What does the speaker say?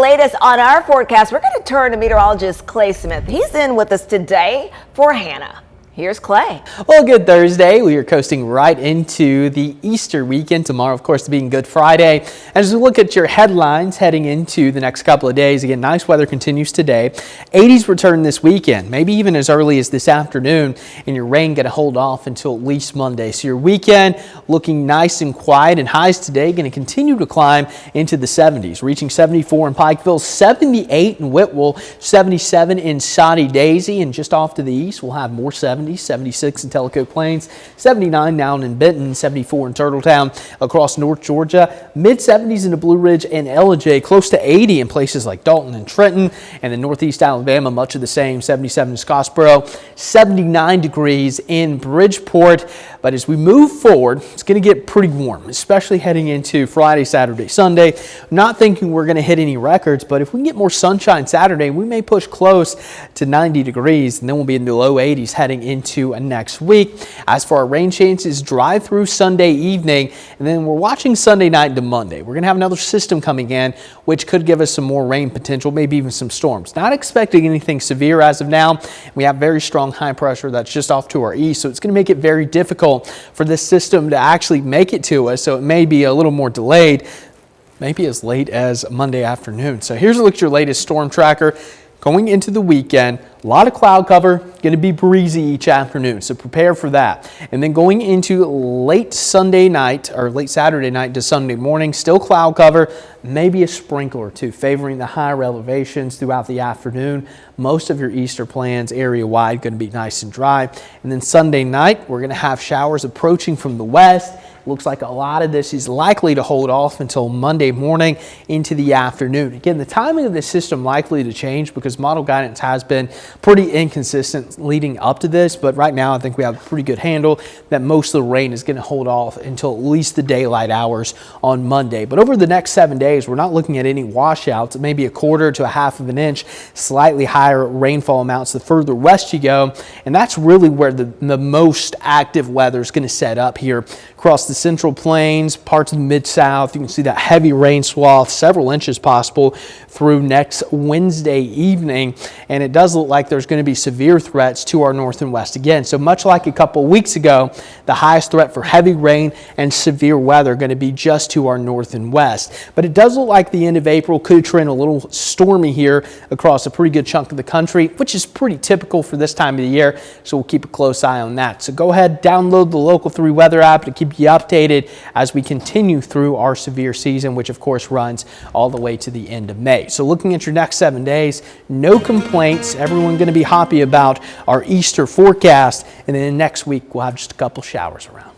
Latest on our forecast, we're going to turn to meteorologist Clay Smith. He's in with us today for Hannah. Here's Clay. Well, good Thursday. We are coasting right into the Easter weekend. Tomorrow, of course, being Good Friday. As we look at your headlines heading into the next couple of days, again, nice weather continues today. 80s return this weekend, maybe even as early as this afternoon, and your rain going to hold off until at least Monday. So your weekend looking nice and quiet, and highs today going to continue to climb into the 70s, reaching 74 in Pikeville, 78 in Whitwell, 77 in Soddy Daisy, and just off to the east, we'll have more 70s. 76 in Tellico Plains, 79 down in Benton, 74 in Turtletown across North Georgia, mid-70s in the Blue Ridge and Ellijay, close to 80 in places like Dalton and Trenton, and then Northeast Alabama, much of the same, 77 in Scottsboro, 79 degrees in Bridgeport. But as we move forward, it's going to get pretty warm, especially heading into Friday, Saturday, Sunday. Not thinking we're going to hit any records, but if we can get more sunshine Saturday, we may push close to 90 degrees, and then we'll be in the low 80s heading into next week. As for our rain chances, drive through Sunday evening, and then we're watching Sunday night into Monday. We're going to have another system coming in, which could give us some more rain potential, maybe even some storms. Not expecting anything severe as of now. We have very strong high pressure that's just off to our east, so it's going to make it very difficult for this system to actually make it to us, so it may be a little more delayed, maybe as late as Monday afternoon. So here's a look at your latest storm tracker. Going into the weekend, a lot of cloud cover, going to be breezy each afternoon, so prepare for that. And then going into late Sunday night, or late Saturday night to Sunday morning, still cloud cover, maybe a sprinkle or two, favoring the higher elevations throughout the afternoon. Most of your Easter plans area-wide going to be nice and dry. And then Sunday night, we're going to have showers approaching from the west. Looks like a lot of this is likely to hold off until Monday morning into the afternoon. Again, the timing of this system likely to change because model guidance has been pretty inconsistent leading up to this, but right now I think we have a pretty good handle that most of the rain is going to hold off until at least the daylight hours on Monday. But over the next 7 days, we're not looking at any washouts, maybe a quarter to a half of an inch, slightly higher rainfall amounts the further west you go, and that's really where the most active weather is going to set up here across the Central Plains, parts of the Mid-South. You can see that heavy rain swath, several inches possible through next Wednesday evening. And it does look like there's going to be severe threats to our north and west again. So much like a couple of weeks ago, the highest threat for heavy rain and severe weather going to be just to our north and west. But it does look like the end of April could trend a little stormy here across a pretty good chunk of the country, which is pretty typical for this time of the year. So we'll keep a close eye on that. So go ahead, download the Local 3 weather app to keep you updated as we continue through our severe season, which of course runs all the way to the end of May. So looking at your next 7 days, no complaints. Everyone going to be happy about our Easter forecast. And then next week, we'll have just a couple showers around.